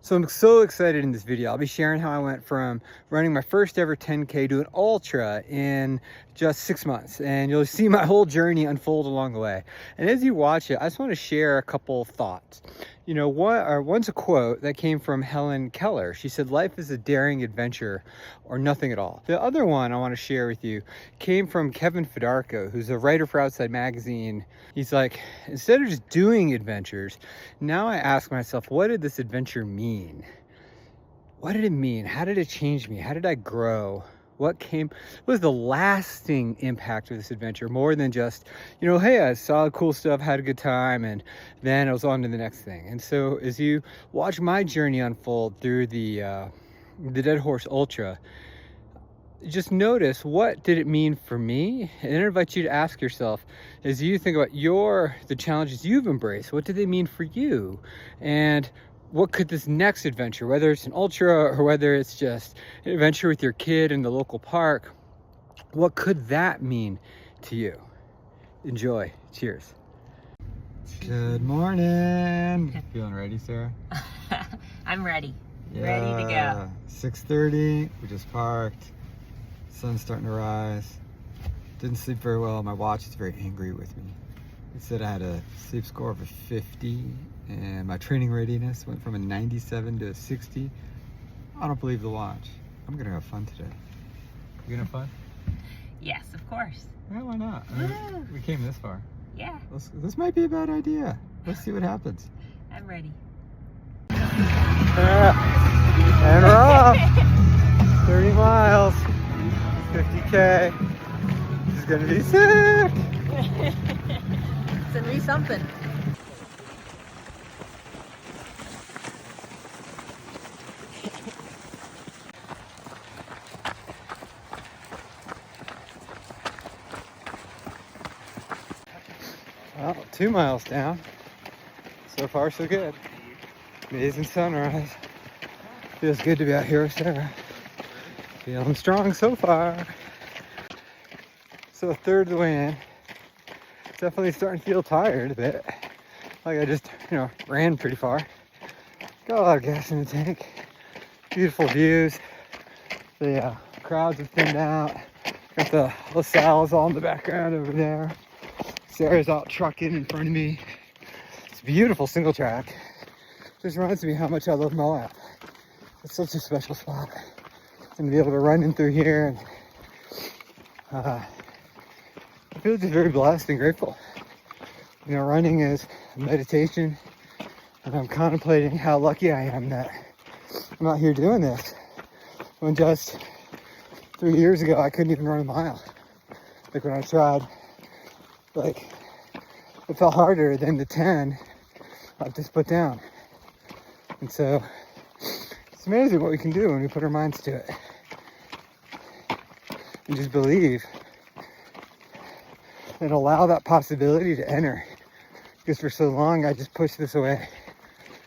So I'm so excited in this video. I'll be sharing how I went from running my first ever 10K to an ultra in just 6 months. And you'll see my whole journey unfold along the way. And as you watch it, I just want to share a couple thoughts. You know, one's a quote that came from Helen Keller. She said, "Life is a daring adventure or nothing at all." The other one I want to share with you came from Kevin Fedarko, who's a writer for Outside Magazine. He's like, instead of just doing adventures, now I ask myself, what did this adventure mean? What did it mean? How did it change me? How did I grow? What was the lasting impact of this adventure, more than just, you know, hey, I saw cool stuff, had a good time, and then I was on to the next thing. And so as you watch my journey unfold through the Dead Horse Ultra, just notice, what did it mean for me? And I invite you to ask yourself, as you think about the challenges you've embraced, what do they mean for you? And what could this next adventure, whether it's an ultra or whether it's just an adventure with your kid in the local park, what could that mean to you? Enjoy. Cheers. Good morning. Feeling ready, Sarah? I'm ready. Yeah, ready to go. 6:30. We just parked. Sun's starting to rise. Didn't sleep very well. My watch is very angry with me. It said I had a sleep score of a 50 and my training readiness went from a 97 to a 60. I don't believe the watch. I'm gonna have fun today. You gonna have fun? Yes, of course. Yeah, why not? I mean, we came this far. Yeah. This might be a bad idea. Let's see what happens. I'm ready. And we're off. 30 miles. 50K. This is gonna be sick. It's gonna be something. Well, 2 miles down. So far, so good. Amazing sunrise. Feels good to be out here with Sarah. Feeling strong so far. So a third of the way in. Definitely starting to feel tired a bit. Like I just, ran pretty far. Got a lot of gas in the tank. Beautiful views. The crowds have thinned out. Got the LaSalle's all in the background over there. Sarah's out trucking in front of me. It's a beautiful single track. Just reminds me how much I love Moab. It's such a special spot. And to be able to run in through here, and I feel just very blessed and grateful. Running is meditation, and I'm contemplating how lucky I am that I'm out here doing this. When just 3 years ago, I couldn't even run a mile. Like when I tried, it felt harder than the 10 I've just put down. And so it's amazing what we can do when we put our minds to it. And just believe and allow that possibility to enter. Because for so long I just pushed this away.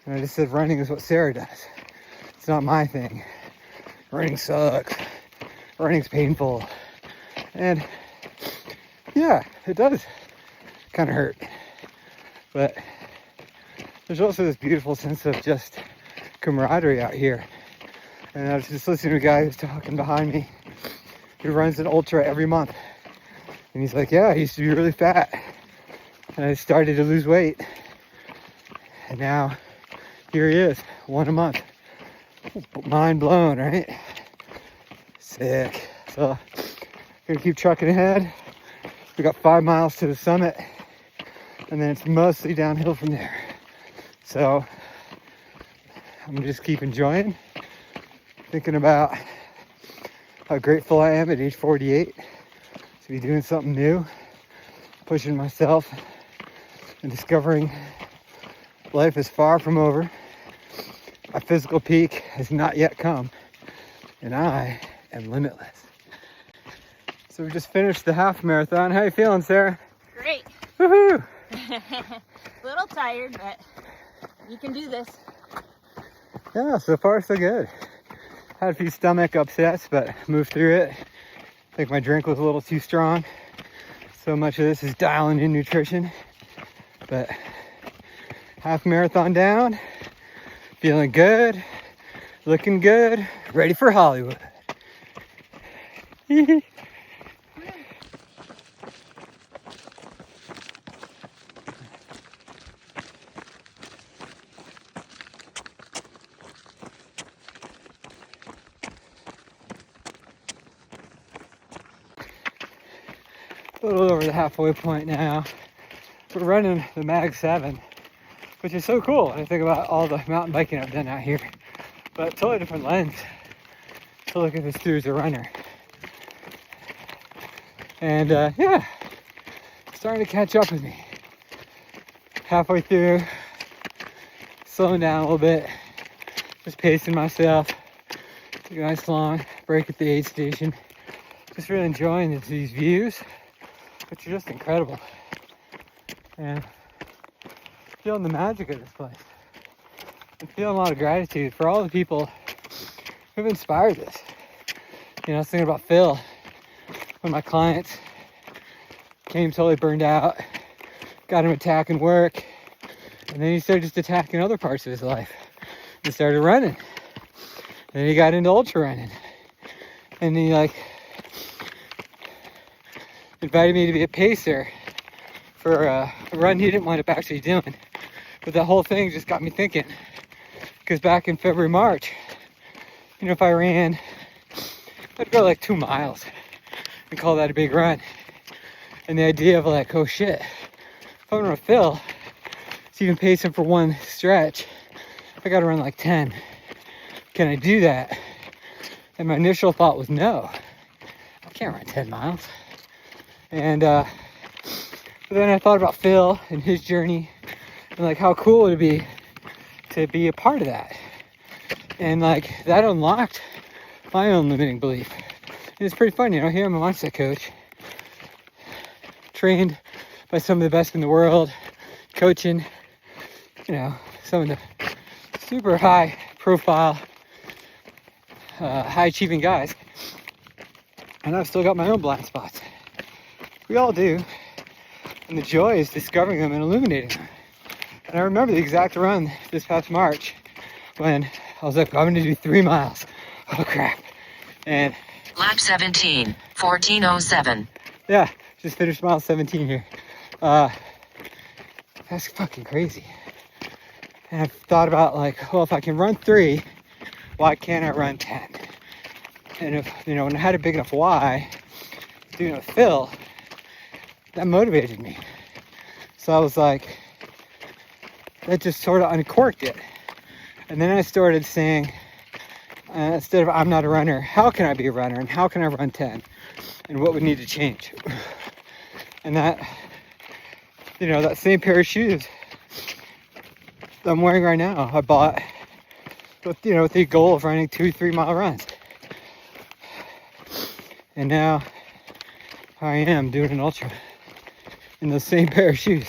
And I just said running is what Sarah does. It's not my thing. Running sucks. Running's painful. And yeah, it does kind of hurt. But there's also this beautiful sense of just camaraderie out here. And I was just listening to a guy who's talking behind me who runs an ultra every month. And he's like, yeah, I used to be really fat. And I started to lose weight. And now here he is, one a month. Mind blown, right? Sick. So gonna keep trucking ahead. We got 5 miles to the summit. And then it's mostly downhill from there. So I'm gonna just keep enjoying, thinking about how grateful I am at age 48 to be doing something new, pushing myself and discovering life is far from over. My physical peak has not yet come, and I am limitless. So we just finished the half marathon. How you feeling, Sarah? Great. Woohoo! A little tired, but you can do this. Yeah, so far so good. Had a few stomach upsets, but moved through it. I think my drink was a little too strong. So much of this is dialing in nutrition. But half marathon down, Feeling good, looking good, ready for Hollywood. A little over the halfway point now. We're running the Mag 7, which is so cool. I think about all the mountain biking I've done out here, but totally different lens to look at this through as a runner. And yeah, starting to catch up with me. Halfway through, slowing down a little bit, just pacing myself. Took a nice long break at the aid station. Just really enjoying these views, which are just incredible. And feeling the magic of this place. And feeling a lot of gratitude for all the people who've inspired this. You know, I was thinking about Phil, when my clients came totally burned out, got him attacking work, and then he started just attacking other parts of his life. He started running. And then he got into ultra running. And he invited me to be a pacer for a run he didn't wind up actually doing. But that whole thing just got me thinking. Because back in February, March, you know, if I ran, I'd go like 2 miles and call that a big run. And the idea of like, oh shit, if I'm gonna Phil, it's even pacing for one stretch, I gotta run like 10. Can I do that? And my initial thought was no, I can't run 10 miles. And but then I thought about Phil and his journey and like how cool it would be to be a part of that. And like that unlocked my own limiting belief. And it's pretty fun, you know, here I'm a mindset coach, trained by some of the best in the world, coaching, you know, some of the super high profile, high achieving guys. And I've still got my own blind spots. We all do. And the joy is discovering them and illuminating them. And I remember the exact run this past March when I was like, I'm gonna do 3 miles. Oh crap. And lap 17, 14:07. Yeah, just finished mile 17 here. That's fucking crazy. And I've thought about like, well, if I can run 3, why can't I run 10? And if, you know, when I had a big enough why, doing it with Phil, that motivated me. So I was like, that just sort of uncorked it. And then I started saying, instead of I'm not a runner, how can I be a runner? And how can I run 10? And what would need to change? And that, you know, that same pair of shoes that I'm wearing right now, I bought with, you know, with the goal of running 2-3 mile runs. And now I am doing an ultra in those same pair of shoes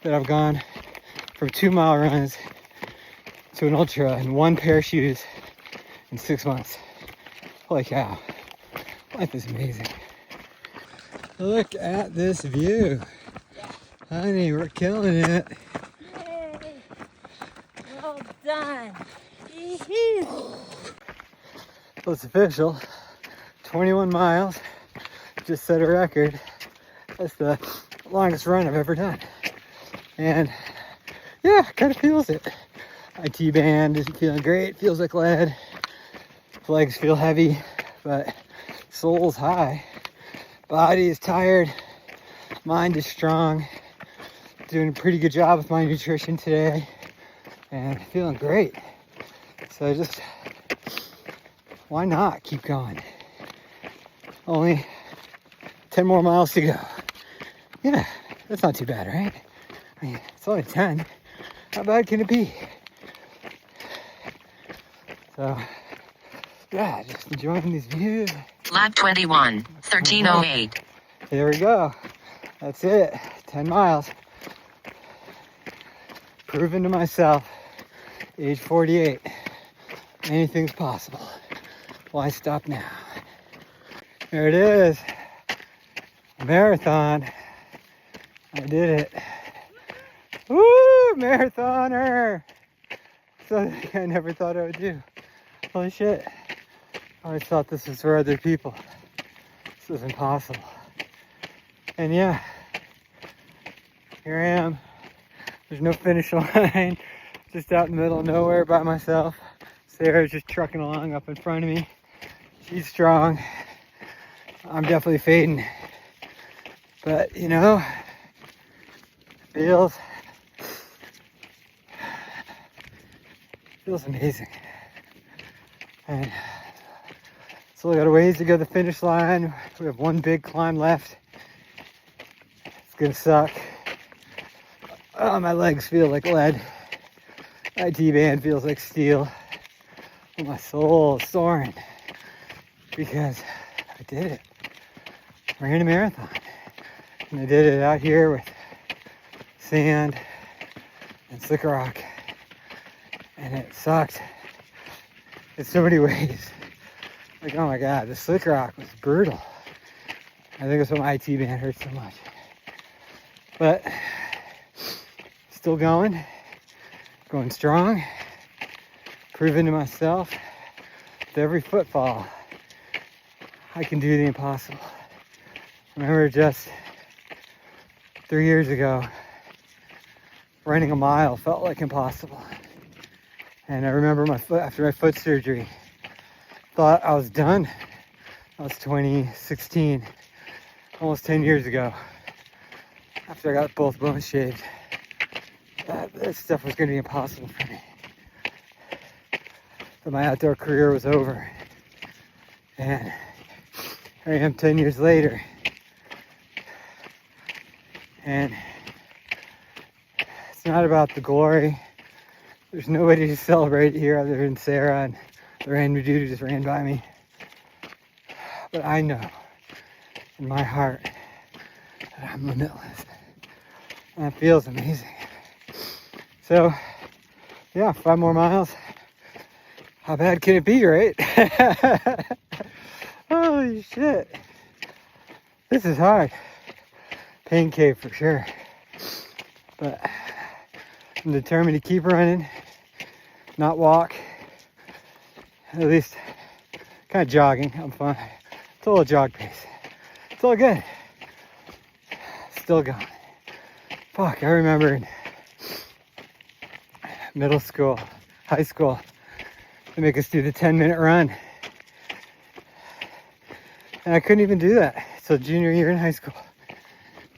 that I've gone from 2 mile runs to an ultra in one pair of shoes in 6 months. Holy cow. Life is amazing. Look at this view. Honey, we're killing it. Yay! Well done. Yee-hoo. Well, it's official. 21 miles. Just set a record. That's the longest run I've ever done. And yeah, kind of feels it. IT band isn't feeling great. Feels like lead. Legs feel heavy, but soul's high. Body is tired. Mind is strong. Doing a pretty good job with my nutrition today. And feeling great. So just, why not keep going? Only 10 more miles to go. Yeah, that's not too bad, right? I mean, it's only 10. How bad can it be? So, yeah, just enjoying these views. Lap 21, 13:08. Here we go. That's it. 10 miles. Proving to myself, age 48, anything's possible. Why stop now? There it is. Marathon. I did it. Woo! Marathoner! something I never thought I would do. Holy shit. I always thought this was for other people. This was impossible. And yeah, here I am. There's no finish line. Just out in the middle of nowhere by myself. Sarah's just trucking along up in front of me. She's strong. I'm definitely fading. But, you know, feels amazing. And so we got a ways to go to the finish line. We have one big climb left. It's gonna suck. Oh, my legs feel like lead. My D-band feels like steel. My soul is soaring because I did it. I ran a marathon. And I did it out here with sand and slickrock. And it sucked in so many ways. Like, oh my God, the slickrock was brutal. I think that's why my IT band hurt so much. But still going strong, proving to myself with every footfall I can do the impossible. I remember just 3 years ago, running a mile felt like impossible. And I remember after my foot surgery, thought I was done. That was 2016, almost 10 years ago. After I got both bones shaved, that stuff was going to be impossible for me. But my outdoor career was over. And here I am 10 years later. And it's not about the glory. There's nobody to celebrate here other than Sarah and the random dude who just ran by me. But I know in my heart that I'm limitless. And that feels amazing. So, yeah, 5 more miles. How bad can it be, right? Holy shit. This is hard. Pain cave for sure. But I'm determined to keep running, not walk. At least kind of jogging. I'm fine. It's a little jog pace. It's all good. Still going. Fuck, I remember in middle school, high school, they make us do the 10-minute run. And I couldn't even do that until junior year in high school.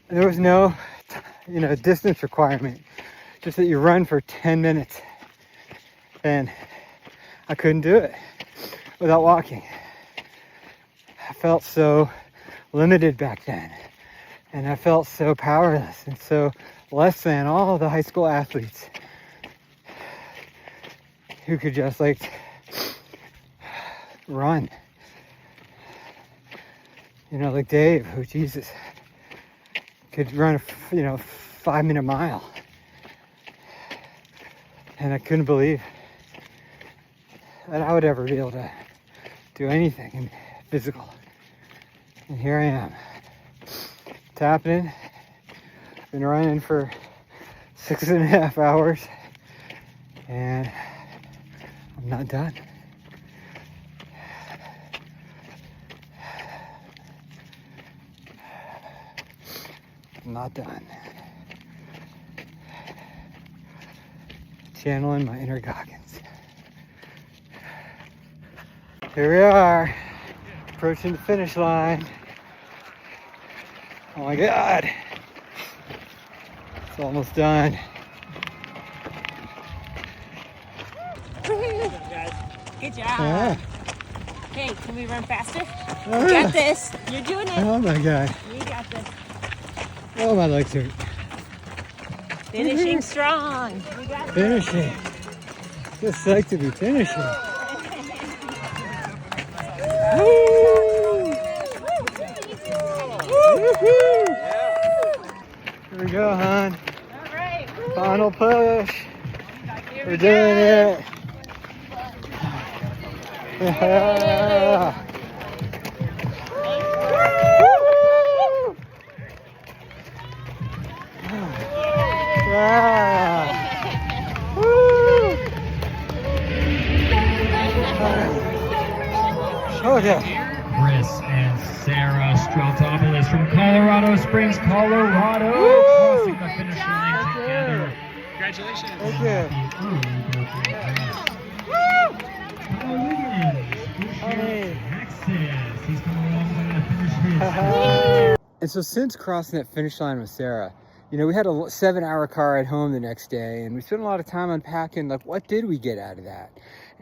And there was no, distance requirement, just that you run for 10 minutes. And I couldn't do it without walking. I felt so limited back then. And I felt so powerless and so less than all the high school athletes who could just run. Like Dave, who, Jesus, could run a 5-minute mile. And I couldn't believe that I would ever be able to do anything physical. And here I am, tapping. Been running for 6.5 hours, and I'm not done. I'm not done. Channeling my inner Goggins. Here we are, approaching the finish line. Oh my God, it's almost done. Good job. Yeah. Hey, can we run faster? Oh, You yeah. got this. You're doing it. Oh my God. You got this. Oh, my legs hurt. Finishing strong. You got this. Finishing. Just like to be finishing. Woo! Woo-hoo! Here we go, hon. All right. Final push. Here We're we doing go. it. Yeah. Woo! Yeah. Woo! Oh yeah. Chris and Sarah Strautopoulos from Colorado Springs, Colorado, crossing the finish line together. Congratulations. Thank you. Texas. He's coming along with the finish. And so since crossing that finish line with Sarah, you know, we had a 7-hour car ride home the next day, and we spent a lot of time unpacking, like, what did we get out of that?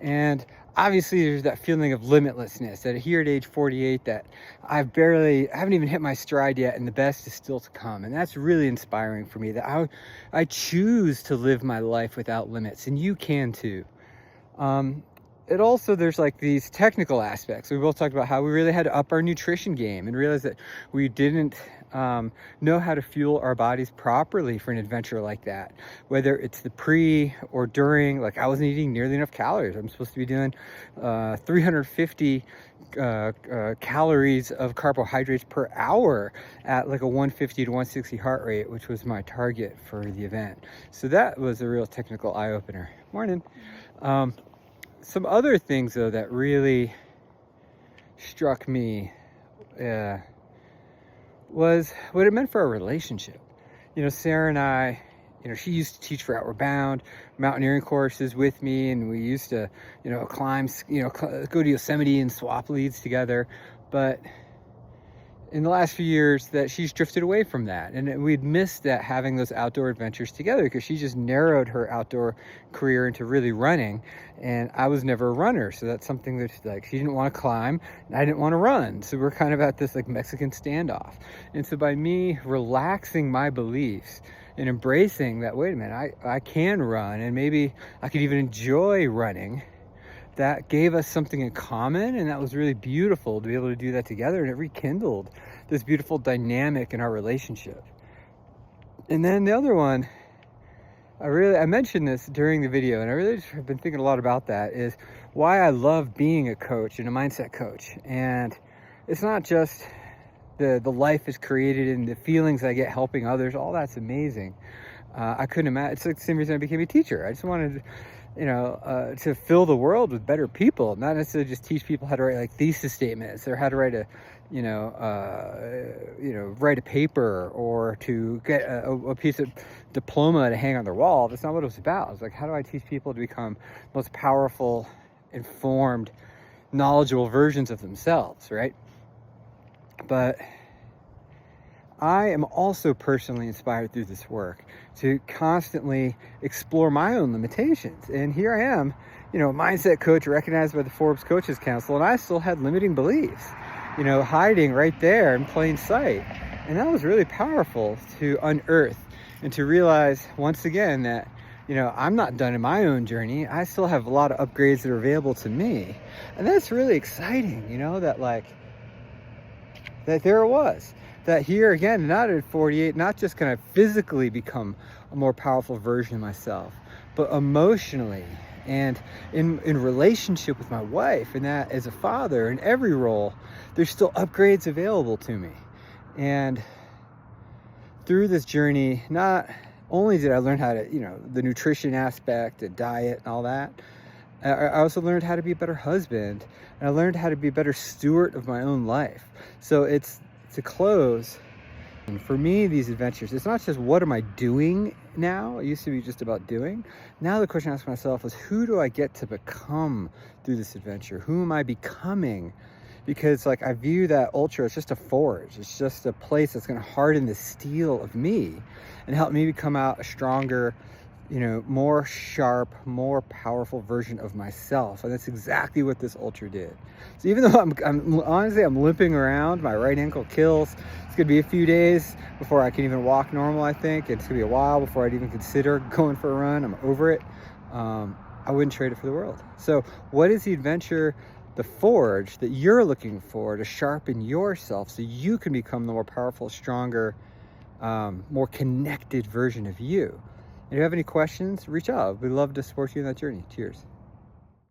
And obviously there's that feeling of limitlessness that here at age 48 that I haven't even hit my stride yet, and the best is still to come. And that's really inspiring for me, that I choose to live my life without limits, and you can too. It also, there's like these technical aspects. We both talked about how we really had to up our nutrition game and realize that we didn't know how to fuel our bodies properly for an adventure like that. Whether it's the pre or during, like I wasn't eating nearly enough calories. I'm supposed to be doing 350 calories of carbohydrates per hour at like a 150 to 160 heart rate, which was my target for the event. So that was a real technical eye-opener. Morning. Some other things though that really struck me was what it meant for our relationship. You know, Sarah and I, you know, she used to teach for Outward Bound mountaineering courses with me, and we used to, you know, climb, you know, go to Yosemite and swap leads together. But in the last few years that she's drifted away from that, and we'd missed that, having those outdoor adventures together, because she just narrowed her outdoor career into really running, and I was never a runner. So that's something that, like, she didn't want to climb and I didn't want to run, so we're kind of at this like Mexican standoff. And so by me relaxing my beliefs and embracing that, wait a minute, I can run, and maybe I could even enjoy running, that gave us something in common, and that was really beautiful to be able to do that together, and it rekindled this beautiful dynamic in our relationship. And then the other one, I mentioned this during the video, and I really have been thinking a lot about that, is why I love being a coach and a mindset coach. And it's not just the life is created and the feelings I get helping others. All that's amazing. I couldn't imagine. It's like the same reason I became a teacher. I just wanted, you know, to fill the world with better people, not necessarily just teach people how to write like thesis statements or how to write write a paper, or to get a piece of diploma to hang on their wall. That's not what it was about. It was like, how do I teach people to become most powerful, informed, knowledgeable versions of themselves, right? But I am also personally inspired through this work to constantly explore my own limitations. And here I am, you know, a mindset coach recognized by the Forbes Coaches Council, and I still had limiting beliefs, you know, hiding right there in plain sight. And that was really powerful to unearth and to realize once again that, you know, I'm not done in my own journey. I still have a lot of upgrades that are available to me. And that's really exciting, you know, that there it was. That here again, not at 48, not just can I physically become a more powerful version of myself, but emotionally and in relationship with my wife, and that as a father, in every role, there's still upgrades available to me. And through this journey, not only did I learn how to, you know, the nutrition aspect, the diet and all that, I also learned how to be a better husband, and I learned how to be a better steward of my own life. So it's, to close, and for me, these adventures, it's not just what am I doing now. It used to be just about doing. Now the question I ask myself is, who do I get to become through this adventure? Who am I becoming? Because like I view that ultra as just a forge. It's just a place that's going to harden the steel of me and help me become out a stronger, you know, more sharp, more powerful version of myself. And that's exactly what this ultra did. So even though I'm honestly, I'm limping around, my right ankle kills. It's gonna be a few days before I can even walk normal, I think. It's gonna be a while before I'd even consider going for a run. I'm over it. I wouldn't trade it for the world. So what is the adventure, the forge that you're looking for to sharpen yourself so you can become the more powerful, stronger, more connected version of you? If you have any questions, reach out. We'd love to support you in that journey. Cheers.